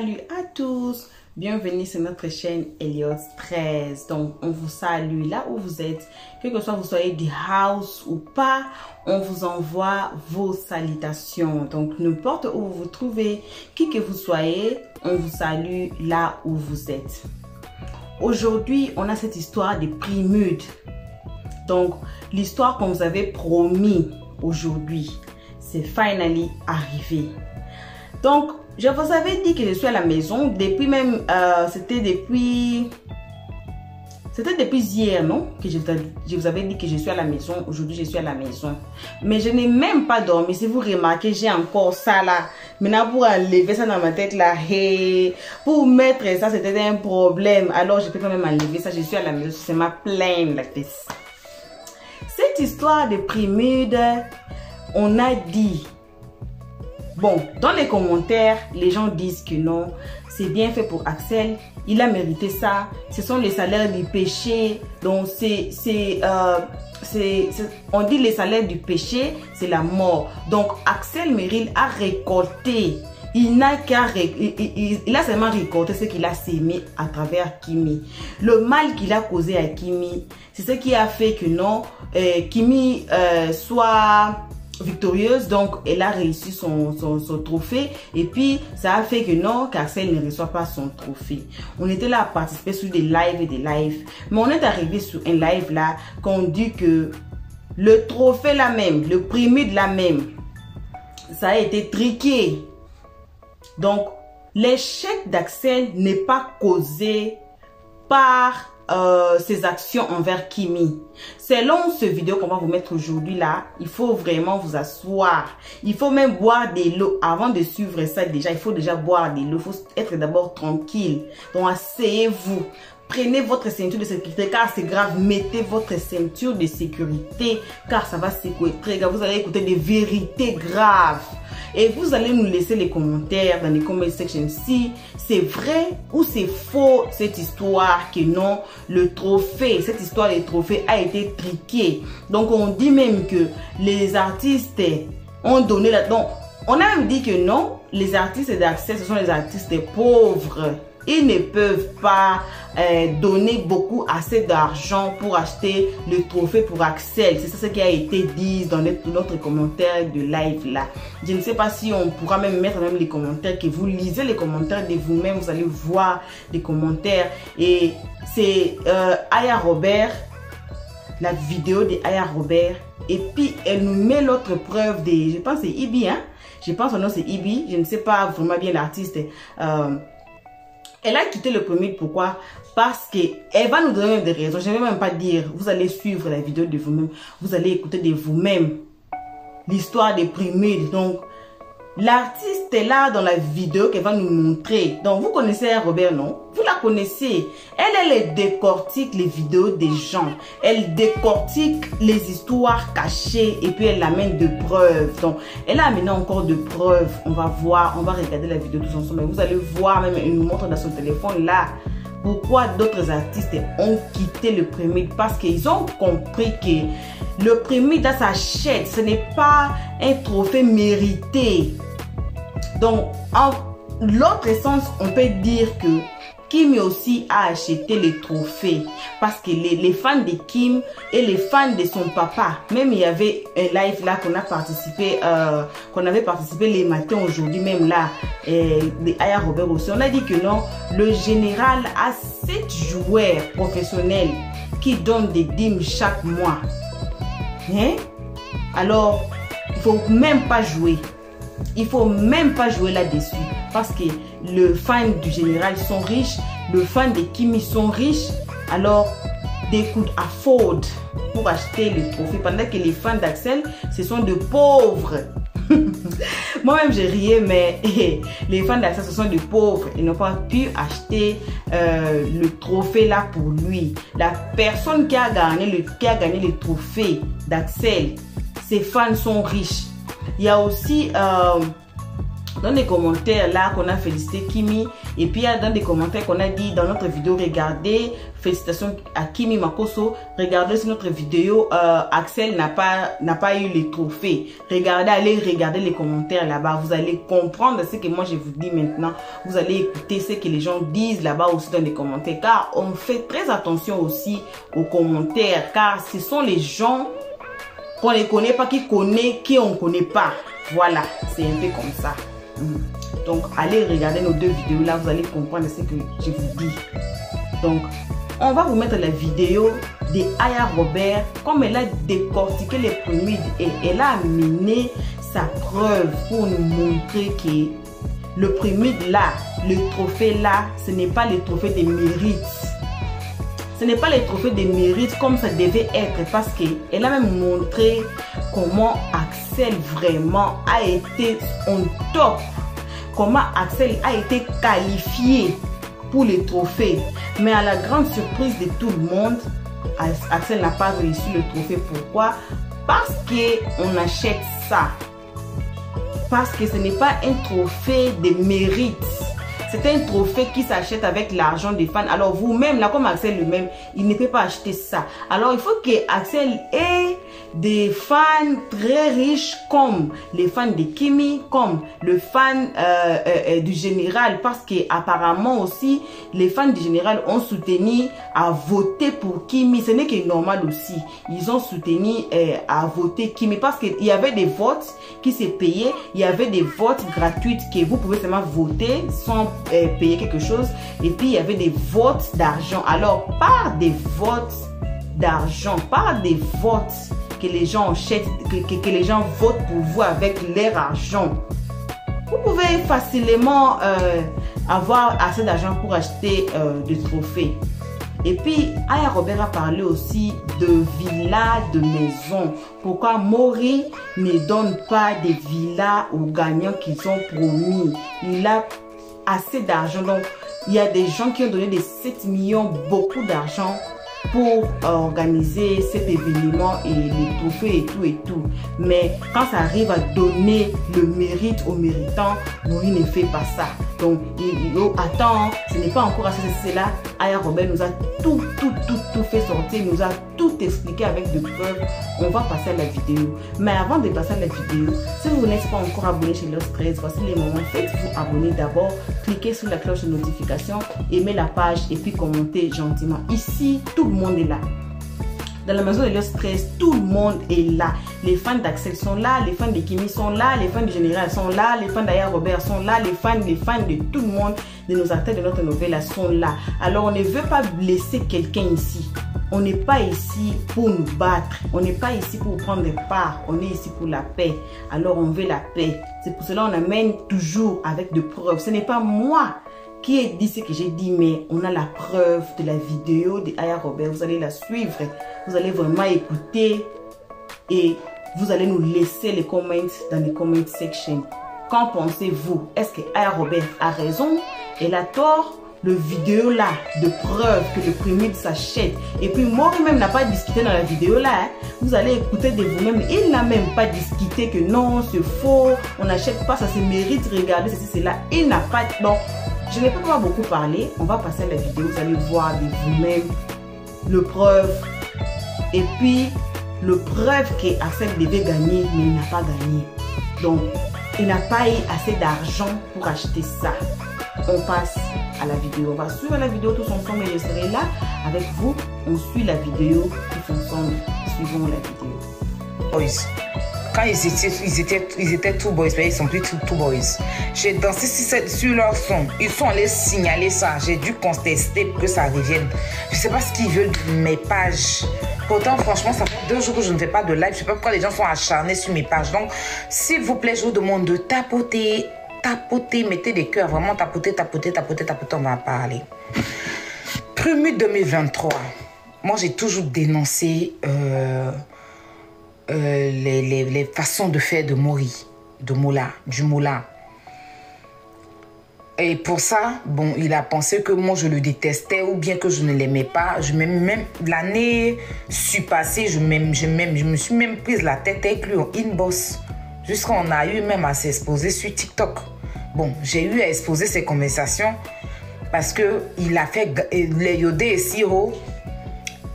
Salut à tous, bienvenue sur notre chaîne Elliot's 13. Donc on vous salue là où vous êtes, quel que soit vous soyez du house ou pas, on vous envoie vos salutations. Donc n'importe où vous vous trouvez, qui que vous soyez, on vous salue là où vous êtes. Aujourd'hui on a cette histoire des Primudes. Donc l'histoire qu'on vous avait promis aujourd'hui, c'est finally arrivé. Donc je vous avais dit que je suis à la maison depuis même, c'était depuis hier, non? Que je vous avais dit que je suis à la maison. Aujourd'hui, je suis à la maison. Mais je n'ai même pas dormi. Si vous remarquez, j'ai encore ça là. Maintenant, pour enlever ça dans ma tête là, hey, pour mettre ça, c'était un problème. Alors, je peux quand même enlever ça. Je suis à la maison. C'est ma plaine like this. Cette histoire de Primude, on a dit... Bon, dans les commentaires, les gens disent que non, c'est bien fait pour Axel, il a mérité ça, ce sont les salaires du péché, donc on dit les salaires du péché, c'est la mort. Donc Axel Merrill a récolté, il a seulement récolté ce qu'il a sémé à travers Kimi. Le mal qu'il a causé à Kimi, c'est ce qui a fait que non, Kimi soit... victorieuse, donc elle a réussi son trophée, et puis ça a fait que non, qu'Axel ne reçoit pas son trophée. On était là à participer sur des lives et des lives, mais on est arrivé sur un live là qu'on dit que le trophée là même, le Primude là même, ça a été triqué. Donc l'échec d'Axel n'est pas causé par ses actions envers Kimi. Selon ce vidéo qu'on va vous mettre aujourd'hui là, il faut vraiment vous asseoir. Il faut même boire de l'eau. Avant de suivre ça déjà, il faut déjà boire de l'eau. Il faut être d'abord tranquille. Donc asseyez-vous. Prenez votre ceinture de sécurité car c'est grave. Mettez votre ceinture de sécurité car ça va secouer très grave. Vous allez écouter des vérités graves. Et vous allez nous laisser les commentaires dans les comment section si c'est vrai ou c'est faux cette histoire que non, le trophée, cette histoire des trophées a été triquée. Donc on dit même que les artistes ont donné la... Donc on a même dit que non, les artistes d'Axel, ce sont les artistes pauvres. Ils ne peuvent pas donner assez d'argent pour acheter le trophée pour Axel. C'est ça ce qui a été dit dans notre commentaire de live là. Je ne sais pas si on pourra même mettre même les commentaires, que vous lisez les commentaires de vous-même. Vous allez voir les commentaires. Et c'est Aya Robert, la vidéo de Aya Robert. Et puis elle nous met l'autre preuve de, je pense c'est Ibi, hein. Je pense son nom c'est Ibi. Je ne sais pas vraiment bien l'artiste. Elle a quitté le Primude, pourquoi? Parce qu'elle va nous donner même des raisons. Je ne vais même pas dire, vous allez suivre la vidéo de vous-même. Vous allez écouter de vous-même l'histoire des Primude. Donc, l'artiste est là dans la vidéo qu'elle va nous montrer. Donc, vous connaissez Robert, non? Vous la connaissez. Elle décortique les vidéos des gens. Elle décortique les histoires cachées et puis elle amène de preuves. Donc, elle a amené encore de preuves. On va voir, on va regarder la vidéo tous ensemble. Vous allez voir, même elle nous montre dans son téléphone là. Pourquoi d'autres artistes ont quitté le Primude? Parce qu'ils ont compris que le Primude s'achète. Ce n'est pas un trophée mérité. Donc, en l'autre sens, on peut dire que Kim aussi a acheté les trophées parce que les fans de Kim et les fans de son papa, même il y avait un live là qu'on a participé, qu'on avait participé les matins aujourd'hui même là, de Aya Robert aussi. On a dit que non, le général a 7 joueurs professionnels qui donnent des dîmes chaque mois. Hein? Alors, il faut même pas jouer. Il faut même pas jouer là-dessus parce que les fans du général sont riches, les fans de Kimi sont riches, alors they could afford pour acheter le trophée pendant que les fans d'Axel, ce sont de pauvres. Moi-même j'ai riais, mais les fans d'Axel, ce sont des pauvres. Ils n'ont pas pu acheter le trophée là pour lui. La personne qui a gagné le trophée d'Axel, ses fans sont riches. Il y a aussi dans les commentaires là qu'on a félicité Kimi. Et puis il y a dans des commentaires qu'on a dit dans notre vidéo, regardez, félicitations à Kimi Makosso, regardez sur notre vidéo, Axel n'a pas eu les trophées. Regardez, allez regarder les commentaires là-bas, vous allez comprendre ce que moi je vous dis maintenant. Vous allez écouter ce que les gens disent là-bas aussi dans les commentaires, car on fait très attention aussi aux commentaires, car ce sont les gens qu'on ne connaît pas, qui connaît, qui on ne connaît pas. Voilà, c'est un peu comme ça. Donc, allez regarder nos 2 vidéos là, vous allez comprendre ce que je vous dis. Donc, on va vous mettre la vidéo de Aya Robert, comme elle a décortiqué les pyramides et elle a amené sa preuve pour nous montrer que le pyramide là, le trophée là, ce n'est pas le trophée des mérites. Ce n'est pas les trophées des mérites comme ça devait être, parce qu'elle a même montré comment Axel vraiment a été en top. Comment Axel a été qualifié pour les trophées. Mais à la grande surprise de tout le monde, Axel n'a pas réussi le trophée. Pourquoi? Parce qu'on achète ça. Parce que ce n'est pas un trophée de mérite. C'est un trophée qui s'achète avec l'argent des fans. Alors vous-même, là comme Axel lui-même, il ne peut pas acheter ça. Alors il faut que Axel ait des fans très riches comme les fans de Kimi, comme le fan du général. Parce que apparemment aussi, les fans du général ont soutenu à voter pour Kimi. Ce n'est que normal aussi. Ils ont soutenu à voter Kimi parce qu'il y avait des votes qui s'est payé. Il y avait des votes gratuits que vous pouvez seulement voter sans payer quelque chose. Et puis il y avait des votes d'argent. Alors par des votes d'argent, par des votes que les gens achètent, que les gens votent pour vous avec leur argent, vous pouvez facilement avoir assez d'argent pour acheter des trophées. Et puis Aya Robert a parlé aussi de villas, de maisons. Pourquoi Maury ne donne pas des villas aux gagnants qu'ils ont promis? Il a assez d'argent. Donc, il y a des gens qui ont donné des 7 millions, beaucoup d'argent pour organiser cet événement et les trophées et tout. Mais quand ça arrive à donner le mérite aux méritants, Maury ne fait pas ça. Donc, attends, ce n'est pas encore assez, c'est là. Aya Robert nous a tout fait sortir, nous a tout expliqué avec des preuves. On va passer à la vidéo. Mais avant de passer à la vidéo, si vous n'êtes pas encore abonné chez Lost 13, voici les moments. Faites-vous abonner d'abord, cliquez sur la cloche de notification, aimez la page et puis commentez gentiment. Ici, tout le monde est là. Dans la maison de Lost 13, tout le monde est là. Les fans d'Axel sont là, les fans de Kimi sont là, les fans du général sont là, les fans d'Aya Robert sont là, les fans de tout le monde, de nos acteurs de notre novella sont là. Alors on ne veut pas blesser quelqu'un ici. On n'est pas ici pour nous battre. On n'est pas ici pour prendre des parts. On est ici pour la paix. Alors on veut la paix. C'est pour cela qu'on amène toujours avec des preuves. Ce n'est pas moi qui ai dit ce que j'ai dit, mais on a la preuve de la vidéo de Aya Robert. Vous allez la suivre. Vous allez vraiment écouter et vous allez nous laisser les comments dans les comment section. Qu'en pensez-vous? Est-ce que Aya Robert a raison? Elle a tort? Le vidéo là de preuve que le pyramide s'achète. Et puis Maury même n'a pas discuté dans la vidéo là. Hein. Vous allez écouter de vous-même. Il n'a même pas discuté que non, c'est faux. On n'achète pas, ça se mérite. Regardez ceci, c'est là. Il n'a pas. Donc, je ne peux pas beaucoup parler. On va passer à la vidéo. Vous allez voir de vous-même le preuve. Et puis, le preuve que Axel devait gagner, mais il n'a pas gagné. Donc, il n'a pas eu assez d'argent pour acheter ça. On passe à la vidéo. On va suivre la vidéo tous ensemble et je serai là avec vous. On suit la vidéo tous ensemble. Suivons la vidéo. Boys. Quand ils étaient two boys, mais ils sont plus two boys. J'ai dansé sur leur son. Ils sont allés signaler ça. J'ai dû contester pour que ça revienne. Je ne sais pas ce qu'ils veulent de mes pages. Pourtant, franchement, ça fait 2 jours que je ne fais pas de live. Je ne sais pas pourquoi les gens sont acharnés sur mes pages. Donc, s'il vous plaît, je vous demande de tapoter. Tapoter, mettez des cœurs, vraiment tapoter, on va en parler. Pyramide 2023. Moi, j'ai toujours dénoncé les façons de faire de Maury, du Moulin. Et pour ça, bon, il a pensé que moi, je le détestais ou bien que je ne l'aimais pas. Même l'année passée, je me suis même prise la tête avec lui en inbox. Jusqu'à on a eu même à s'exposer sur TikTok. bon, j'ai eu à exposer ces conversations parce qu'il a fait les Yodé et Siro,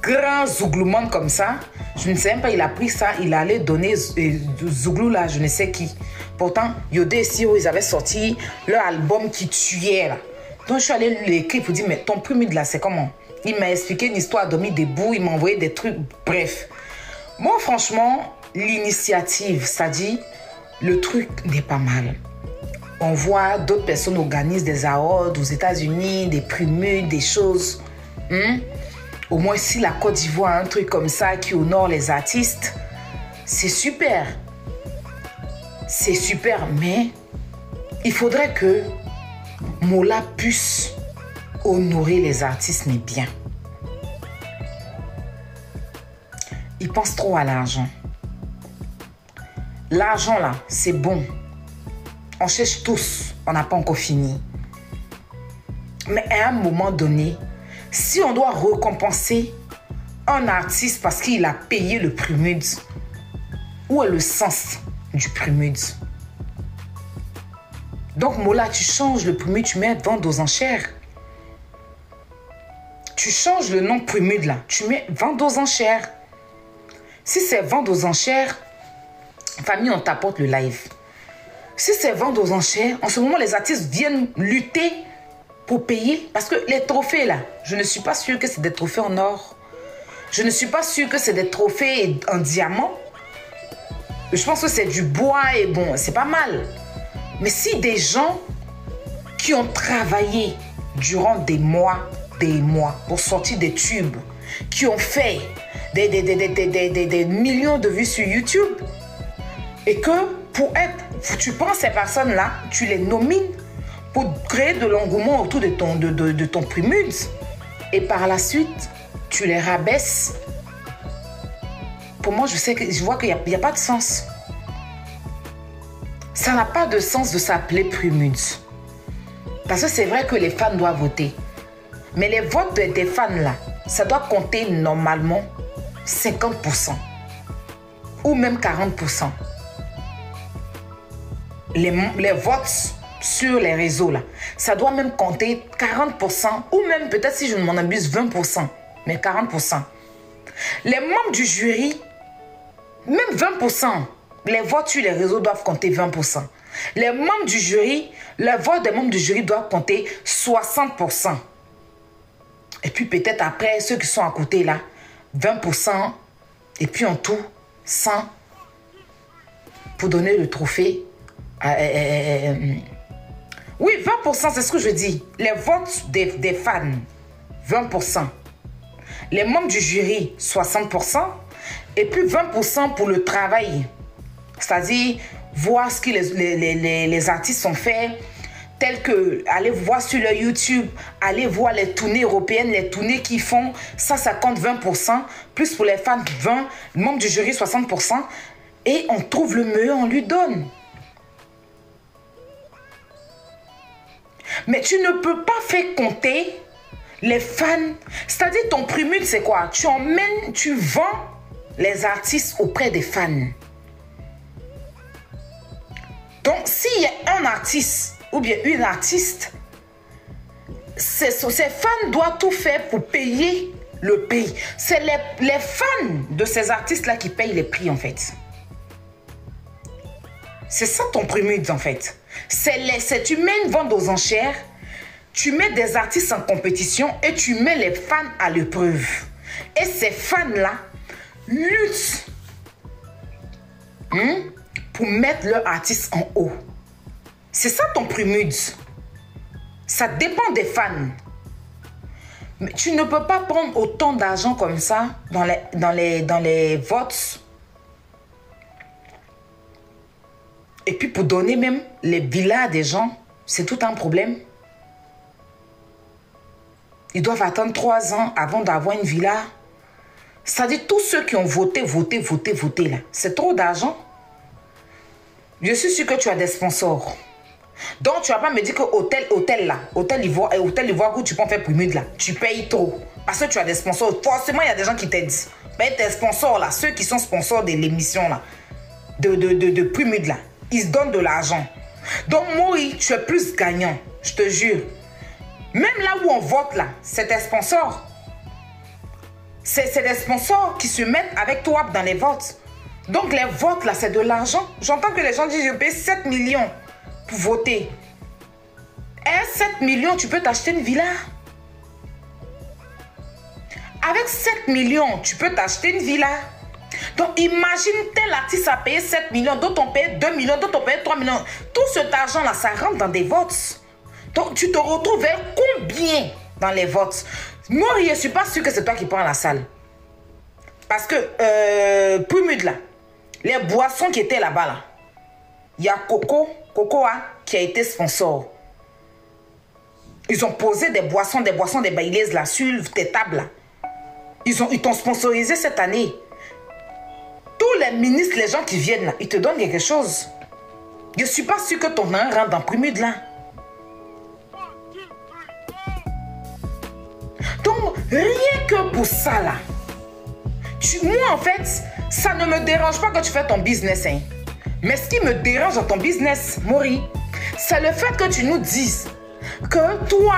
grand zouglouman comme ça. Je ne sais même pas, il a pris ça, il allait donner Zouglou là, je ne sais qui. Pourtant, Yodé et Siro, ils avaient sorti leur album qui tuait là. Donc je suis allée lui écrire pour dire, mais ton premier de là, c'est comment? Il m'a expliqué une histoire, dormi debout, il m'a envoyé des trucs, bref. Moi, franchement, l'initiative, c'est-à-dire, le truc n'est pas mal. On voit d'autres personnes organisent des awards aux États-Unis, des primes, des choses. Au moins, si la Côte d'Ivoire a un truc comme ça qui honore les artistes, c'est super. C'est super, mais il faudrait que Mola puisse honorer les artistes, mais bien. Il pense trop à l'argent. L'argent, là, c'est bon. On cherche tous. On n'a pas encore fini. Mais à un moment donné, si on doit récompenser un artiste parce qu'il a payé le Prumud, où est le sens du Prumud? Donc, Mola, tu changes le Prumud, tu mets vente aux enchères. Tu changes le nom Prumud, là. Tu mets vente aux enchères. Si c'est vente aux enchères, famille, on t'apporte le live. Si c'est vente aux enchères, en ce moment, les artistes viennent lutter pour payer. Parce que les trophées, là, je ne suis pas sûre que c'est des trophées en or. Je ne suis pas sûre que c'est des trophées en diamant. Je pense que c'est du bois et bon, c'est pas mal. Mais si des gens qui ont travaillé durant des mois pour sortir des tubes, qui ont fait des millions de vues sur YouTube, et que tu prends ces personnes-là, tu les nomines pour créer de l'engouement autour de ton Prumud, et par la suite, tu les rabaisses. Pour moi, je vois qu'il n'y a pas de sens. Ça n'a pas de sens de s'appeler Prumud. Parce que c'est vrai que les fans doivent voter. Mais les votes des fans là, ça doit compter normalement 50%. Ou même 40%. Les votes sur les réseaux là, ça doit même compter 40%. Ou même peut-être si je ne m'en abuse 20%. Mais 40%. Les membres du jury, même 20%. Les votes sur les réseaux doivent compter 20%. Les membres du jury, les votes des membres du jury doivent compter 60%. Et puis peut-être après, ceux qui sont à côté là, 20%. Et puis en tout, 100 pour donner le trophée. Oui, 20%, c'est ce que je dis. Les votes des fans, 20%. Les membres du jury, 60%. Et puis 20% pour le travail. C'est-à-dire, voir ce que les artistes ont fait, tels que aller voir sur leur YouTube, aller voir les tournées européennes, les tournées qu'ils font, ça compte 20%, plus pour les fans 20%, membres du jury 60%, et on trouve le meilleur, on lui donne. Mais tu ne peux pas faire compter les fans, c'est-à-dire ton Prumud, c'est quoi? Tu vends les artistes auprès des fans. Donc, s'il y a un artiste ou bien une artiste, ces fans doivent tout faire pour payer le prix. C'est les fans de ces artistes-là qui payent les prix, en fait. C'est ça ton Prumud, en fait. Tu mets une vente aux enchères, tu mets des artistes en compétition et tu mets les fans à l'épreuve. Et ces fans-là luttent pour mettre leur artiste en haut. C'est ça ton Prumud. Ça dépend des fans. Mais tu ne peux pas prendre autant d'argent comme ça dans les votes. Et puis pour donner même les villas à des gens, c'est tout un problème. Ils doivent attendre 3 ans avant d'avoir une villa. C'est-à-dire tous ceux qui ont voté là, c'est trop d'argent. Je suis sûr que tu as des sponsors. Donc, tu ne vas pas me dire que hôtel Ivoire où tu peux faire Prumud là, tu payes trop. Parce que tu as des sponsors. Forcément, il y a des gens qui t'aident. Mais tes sponsors là, ceux qui sont sponsors de l'émission là, de Prumud là, ils se donnent de l'argent. Donc, Mori, tu es plus gagnant, je te jure. Même là où on vote, là, c'est des sponsors. C'est des sponsors qui se mettent avec toi dans les votes. Donc, les votes, là, c'est de l'argent. J'entends que les gens disent, je paye 7 millions pour voter. Et 7 millions, tu peux t'acheter une villa. Avec 7 millions, tu peux t'acheter une villa. Donc, imagine, tel artiste a payé 7 millions, d'autres ont payé 2 millions, d'autres ont payé 3 millions. Tout cet argent-là, ça rentre dans des votes. Donc, tu te retrouves vers combien dans les votes? Moi, je ne suis pas sûre que c'est toi qui prends la salle. Parce que, Prumude, là, les boissons qui étaient là-bas, là, il y a Cocoa, qui a été sponsor. Ils ont posé des boissons, des bailaises, là, sur tes tables, là. Ils t'ont sponsorisé cette année. Tous les ministres, les gens qui viennent là, ils te donnent quelque chose. Je ne suis pas sûre que ton nom rentre dans Prumude là. Donc, rien que pour ça là, moi en fait, ça ne me dérange pas que tu fais ton business. Hein. Mais ce qui me dérange dans ton business, Mori, c'est le fait que tu nous dises que toi,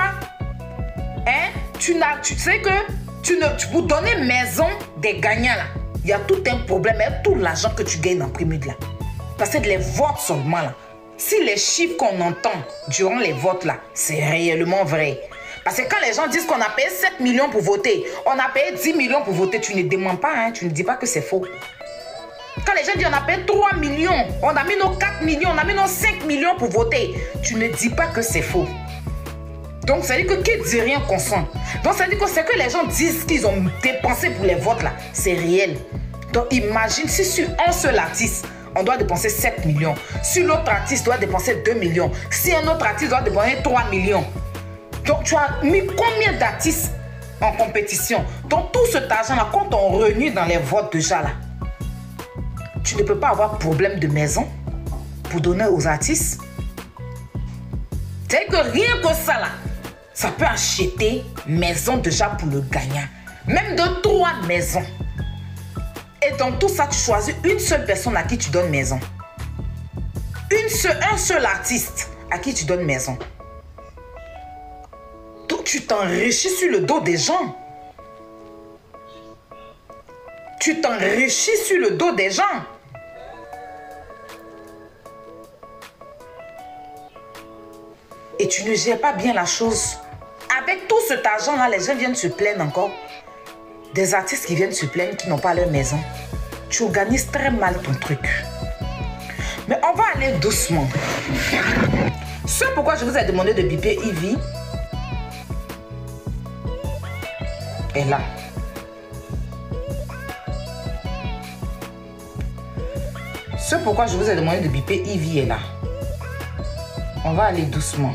hein, tu sais que pour donner maison des gagnants là, il y a tout un problème avec tout l'argent que tu gagnes en Prumude là. Parce que les votes seulement là. Si les chiffres qu'on entend durant les votes là, c'est réellement vrai. Parce que quand les gens disent qu'on a payé 7 millions pour voter, on a payé 10 millions pour voter, tu ne déments pas, hein, tu ne dis pas que c'est faux. Quand les gens disent on a payé 3 millions, on a mis nos 4 millions, on a mis nos 5 millions pour voter, tu ne dis pas que c'est faux. Donc, ça veut dire que qui dit rien consent. Donc, ça veut dire que c'est que les gens disent qu'ils ont dépensé pour les votes là. C'est réel. Donc, imagine si sur un seul artiste, on doit dépenser 7 millions. Si l'autre artiste doit dépenser 2 millions. Si un autre artiste doit dépenser 3 millions. Donc, tu as mis combien d'artistes en compétition? Donc, tout cet argent-là, quand on réunit dans les votes déjà là, tu ne peux pas avoir problème de maison pour donner aux artistes. C'est que rien que ça là, ça peut acheter maison déjà pour le gagnant. Même de 3 maisons. Et dans tout ça, tu choisis une seule personne à qui tu donnes maison. Un seul artiste à qui tu donnes maison. Donc tu t'enrichis sur le dos des gens. Tu t'enrichis sur le dos des gens. Et tu ne gères pas bien la chose. Avec tout cet argent-là, les gens viennent se plaindre encore. Des artistes qui viennent se plaindre, qui n'ont pas leur maison. Tu organises très mal ton truc. Mais on va aller doucement. C'est pourquoi je vous ai demandé de biper Ivy. Et là. C'est pourquoi je vous ai demandé de biper Ivy est là. On va aller doucement.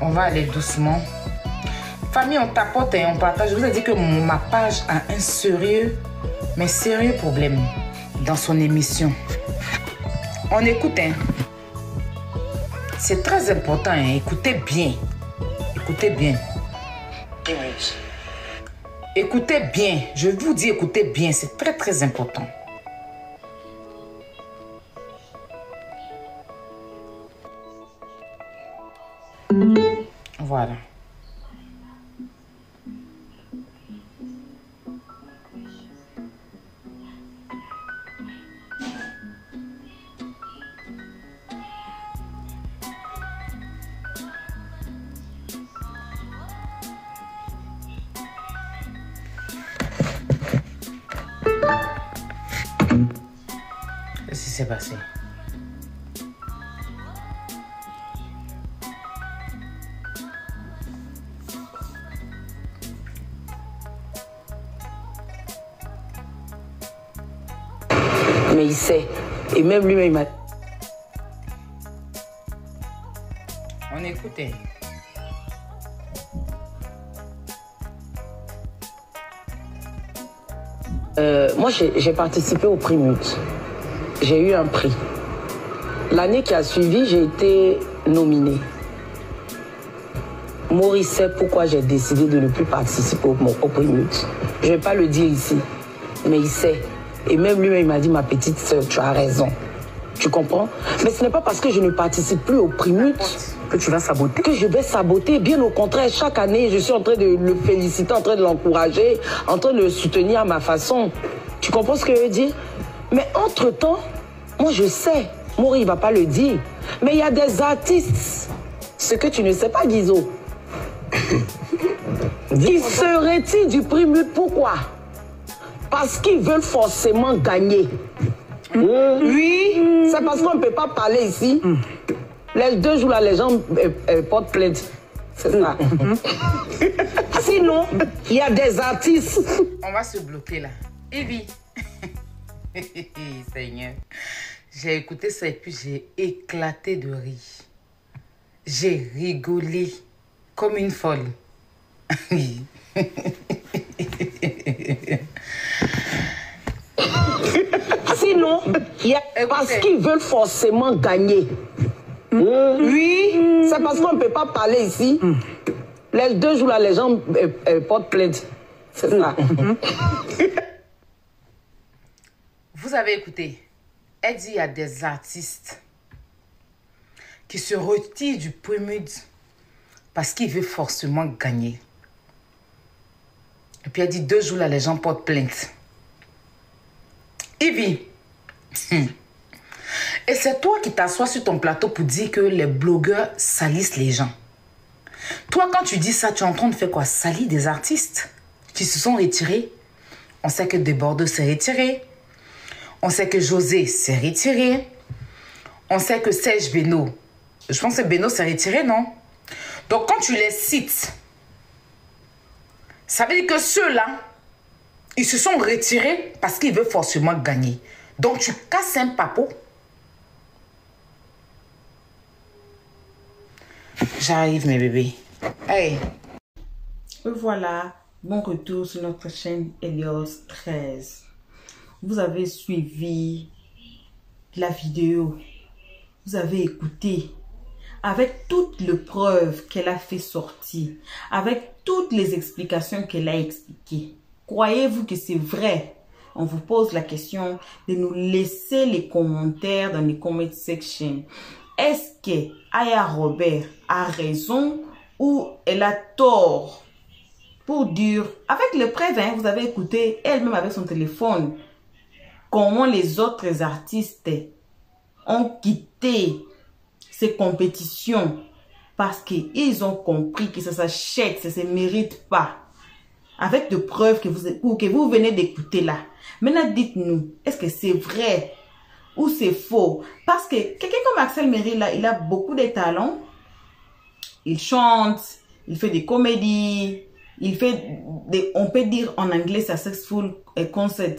On va aller doucement. Famille, on tapote et on partage. Je vous ai dit que ma page a un sérieux, mais sérieux problème dans son émission. On écoute, hein. C'est très important, hein. Écoutez bien. Écoutez bien. Écoutez bien. Je vous dis écoutez bien. C'est très, très important. Voilà. Qu'est-ce qui s'est passé? Mais il sait. Et même lui-même, il m'a... On écoutait. Moi, j'ai participé au Prumude. J'ai eu un prix. L'année qui a suivi, j'ai été nominée. Maurice sait pourquoi j'ai décidé de ne plus participer au prémute. Je ne vais pas le dire ici, mais il sait. Et même lui-même, il m'a dit, ma petite soeur, tu as raison. Tu comprends? Mais ce n'est pas parce que je ne participe plus au prémute que tu vas saboter. Que je vais saboter. Bien au contraire, chaque année, je suis en train de le féliciter, en train de l'encourager, en train de le soutenir à ma façon. Tu comprends ce que je veux dire? Mais entre-temps, moi je sais, Maurice ne va pas le dire, mais il y a des artistes, ce que tu ne sais pas, Guizot, qui se retirent du prémute. Pourquoi? Parce qu'ils veulent forcément gagner. Oui, c'est parce qu'on ne peut pas parler ici. Les 2 jours là, les gens portent plainte. C'est ça. Sinon, il y a des artistes. On va se bloquer là. Evie. Seigneur. J'ai écouté ça et puis j'ai éclaté de rire. J'ai rigolé comme une folle. Sinon, il y a parce qu'ils veulent forcément gagner. Oui, c'est parce qu'on ne peut pas parler ici. Les 2 jours là, les gens portent plainte. C'est ça. Vous avez écouté. Elle dit qu'il y a des artistes qui se retirent du prémute parce qu'ils veulent forcément gagner. Et puis elle dit 2 jours là, les gens portent plainte. Evie. Et c'est toi qui t'assois sur ton plateau pour dire que les blogueurs salissent les gens. Toi, quand tu dis ça, tu es en train de faire quoi? Salir des artistes qui se sont retirés. On sait que Desbordeaux s'est retiré. On sait que José s'est retiré. On sait que Serge Beno, je pense que Beno s'est retiré, non? Donc, quand tu les cites, ça veut dire que ceux-là, ils se sont retirés parce qu'ils veulent forcément gagner. Donc, tu casses un papo. J'arrive, mes bébés. Hey. Et voilà, bon retour sur notre chaîne Helios 13. Vous avez suivi la vidéo. Vous avez écouté. Avec toutes les preuves qu'elle a fait sortir. Avec toutes les explications qu'elle a expliquées. Croyez-vous que c'est vrai? On vous pose la question de nous laisser les commentaires dans les comment section. Est-ce que Aya Robert a raison ou elle a tort? Pour dire, avec les preuves, hein, vous avez écouté elle-même avec son téléphone, comment les autres artistes ont quitté ces compétitions parce qu'ils ont compris que ça s'achète, ça ne se mérite pas. Avec des preuves que vous venez d'écouter là. Maintenant, dites-nous, est-ce que c'est vrai ou c'est faux? Parce que quelqu'un comme Axel Merrill, là, il a beaucoup de talents. Il chante, il fait des comédies, il fait des, on peut dire en anglais, successful concerts.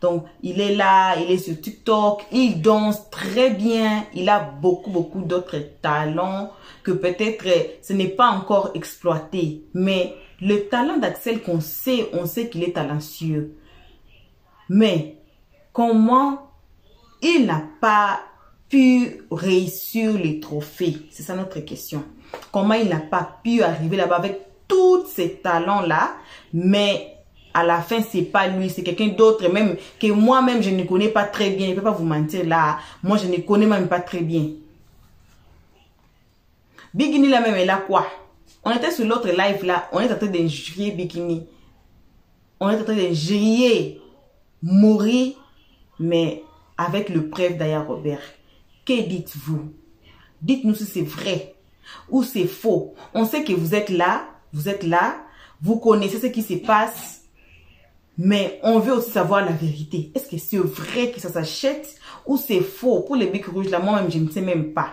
Donc, il est là, il est sur TikTok, il danse très bien. Il a beaucoup d'autres talents que peut-être ce n'est pas encore exploité. Mais le talent d'Axel qu'on sait, on sait qu'il est talentueux. Mais comment il n'a pas pu réussir les trophées? C'est ça notre question. Comment il n'a pas pu arriver là-bas avec tous ces talents-là, mais à la fin, c'est pas lui, c'est quelqu'un d'autre, même que moi-même, je ne connais pas très bien. Je ne peux pas vous mentir là. Moi, je ne connais même pas très bien. Bikini là même, elle a quoi? On était sur l'autre live là, on est en train d'injurier Bikini. On est en train d'injurier Maury, mais avec le preuve d'Aya Robert. Que dites-vous? Dites-nous si c'est vrai ou c'est faux. On sait que vous êtes là, vous connaissez ce qui se passe. Mais on veut aussi savoir la vérité. Est-ce que c'est vrai que ça s'achète ou c'est faux? Pour les bics rouges là, moi-même, je ne sais même pas.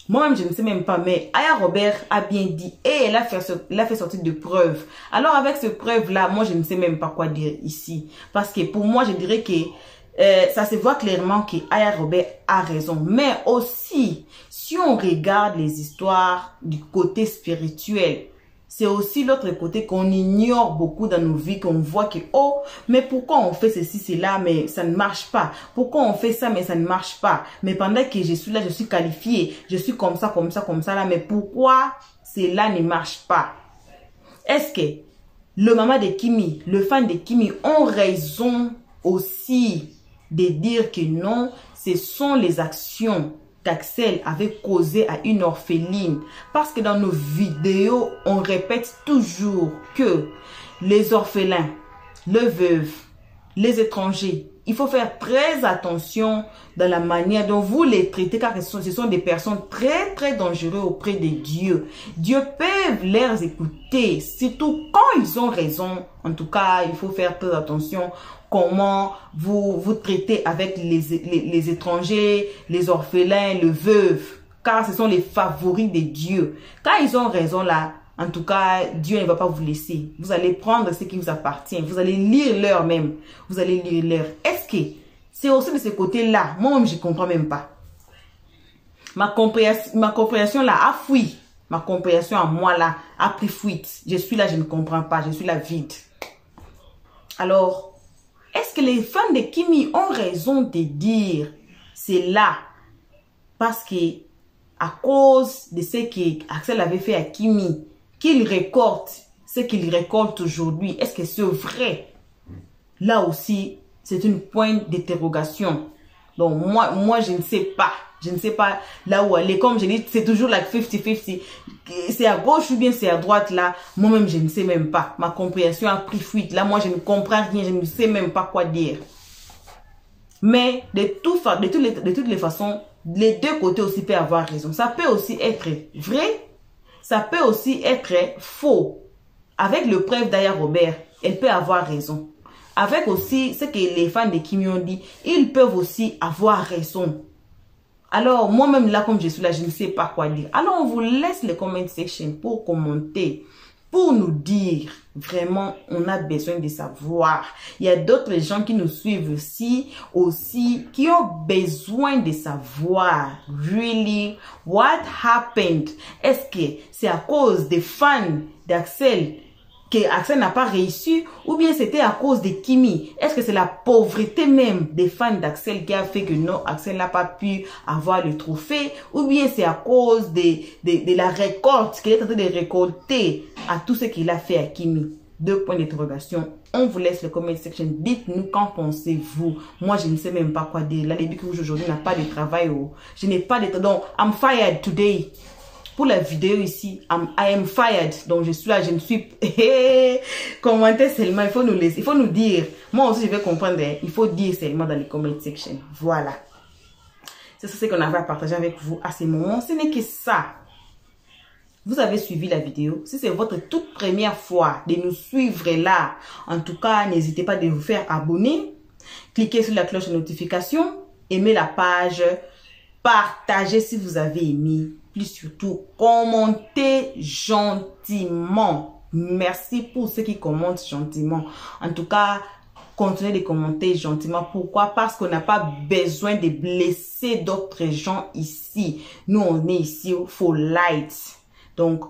Moi-même, je ne sais même pas. Mais Aya Robert a bien dit. Et elle a fait sortir de preuves. Alors, avec ces preuves-là, moi, je ne sais même pas quoi dire ici. Parce que pour moi, je dirais que ça se voit clairement que Aya Robert a raison. Mais aussi, si on regarde les histoires du côté spirituel, c'est aussi l'autre côté qu'on ignore beaucoup dans nos vies, qu'on voit que, oh, mais pourquoi on fait ceci, cela, mais ça ne marche pas. Pourquoi on fait ça, mais ça ne marche pas. Mais pendant que je suis là, je suis qualifiée, je suis comme ça, là, mais pourquoi cela ne marche pas? Est-ce que le maman de Kimi, le fan de Kimi ont raison aussi de dire que non, ce sont les actions qu'Axel avait causé à une orpheline? Parce que dans nos vidéos, on répète toujours que les orphelins, les veuves, les étrangers, il faut faire très attention dans la manière dont vous les traitez, car ce sont des personnes très très dangereuses auprès de Dieu. Dieu peut les écouter, surtout quand ils ont raison. En tout cas, il faut faire très attention comment vous traitez avec les étrangers, les orphelins, les veuves, car ce sont les favoris de Dieu. Quand ils ont raison là, en tout cas, Dieu ne va pas vous laisser. Vous allez prendre ce qui vous appartient. Vous allez lire l'heure même. Vous allez lire l'heure. Est-ce que c'est aussi de ce côté-là? Moi-même, je ne comprends même pas. Ma compréhension là a fui. Ma compréhension à moi là a pris fuite. Je suis là, je ne comprends pas. Je suis là vide. Alors, est-ce que les fans de Kimi ont raison de dire c'est là parce que à cause de ce qu'Axel avait fait à Kimi, qu'il récolte ce qu'il récolte aujourd'hui, est-ce que c'est vrai? Là aussi, c'est une pointe d'interrogation. Donc, moi, je ne sais pas. Je ne sais pas là où aller. Comme je dis, c'est toujours like 50-50. C'est à gauche ou bien c'est à droite là. Moi-même, je ne sais même pas. Ma compréhension a pris fuite. Là, moi, je ne comprends rien. Je ne sais même pas quoi dire. Mais de toutes les façons, les deux côtés aussi peuvent avoir raison. Ça peut aussi être vrai. Ça peut aussi être faux. Avec le preuve d'Aya Robert, elle peut avoir raison. Avec aussi ce que les fans de Kimi ont dit, ils peuvent aussi avoir raison. Alors, moi-même là, comme je suis là, je ne sais pas quoi dire. Alors, on vous laisse les comment section pour commenter, pour nous dire, vraiment, on a besoin de savoir. Il y a d'autres gens qui nous suivent aussi, qui ont besoin de savoir, really, what happened? Est-ce que c'est à cause des fans d'Axel que Axel n'a pas réussi, ou bien c'était à cause de Kimi? Est-ce que c'est la pauvreté même des fans d'Axel qui a fait que non, Axel n'a pas pu avoir le trophée, ou bien c'est à cause de la récolte qu'il est en train de récolter à tout ce qu'il a fait à Kimi? Deux points d'interrogation. On vous laisse le comment section. Dites-nous qu'en pensez-vous. Moi, je ne sais même pas quoi dire. Là, début que aujourd'hui n'a pas de travail. Je n'ai pas de travail. Donc, I'm fired today. Pour la vidéo ici, I am fired. Donc, je suis là, je ne suis... Commentez seulement, il faut nous laisser, il faut nous dire. Moi aussi, je vais comprendre. Il faut dire seulement dans les comment section. Voilà. C'est ce qu'on avait à partager avec vous à ce moment. Ce n'est que ça. Vous avez suivi la vidéo. Si c'est votre toute première fois de nous suivre là, en tout cas, n'hésitez pas de vous faire abonner. Cliquez sur la cloche de notification. Aimez la page. Partagez si vous avez aimé. Plus surtout, commentez gentiment. Merci pour ceux qui commentent gentiment. En tout cas, continuez de commenter gentiment. Pourquoi? Parce qu'on n'a pas besoin de blesser d'autres gens ici. Nous, on est ici for light. Donc,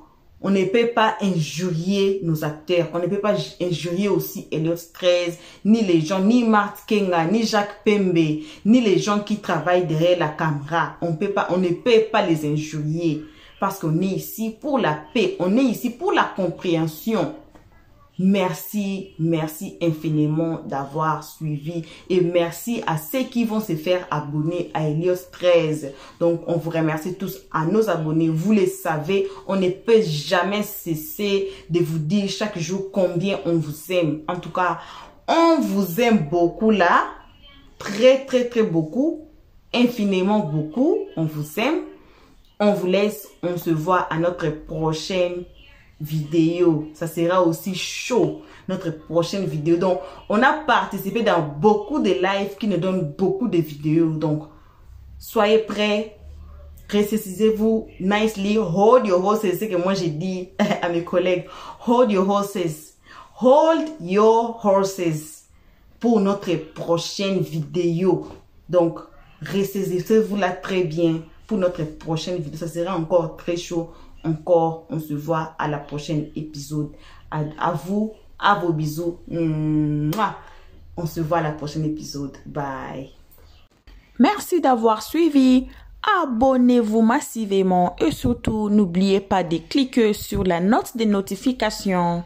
on ne peut pas injurier nos acteurs. On ne peut pas injurier aussi Elliot 13, ni les gens, ni Marthe Kenga, ni Jacques Pembe, ni les gens qui travaillent derrière la caméra. On ne peut pas les injurier. Parce qu'on est ici pour la paix. On est ici pour la compréhension. Merci, merci infiniment d'avoir suivi et merci à ceux qui vont se faire abonner à Helios 13. Donc, on vous remercie tous à nos abonnés. Vous le savez, on ne peut jamais cesser de vous dire chaque jour combien on vous aime. En tout cas, on vous aime beaucoup là. Très, très, très beaucoup. Infiniment beaucoup. On vous aime. On vous laisse. On se voit à notre prochaine vidéo. Ça sera aussi chaud, notre prochaine vidéo. Donc, on a participé dans beaucoup de lives qui nous donnent beaucoup de vidéos. Donc, soyez prêts. Précisez-vous nicely. Hold your horses. C'est ce que moi j'ai dit à mes collègues. Hold your horses. Hold your horses pour notre prochaine vidéo. Donc, ressaisissez-vous là très bien pour notre prochaine vidéo. Ça sera encore très chaud. encore. On se voit à la prochaine épisode. À vous, à vos bisous. Mouah. On se voit à la prochaine épisode. Bye. Merci d'avoir suivi. Abonnez-vous massivement et surtout n'oubliez pas de cliquer sur la note de notification.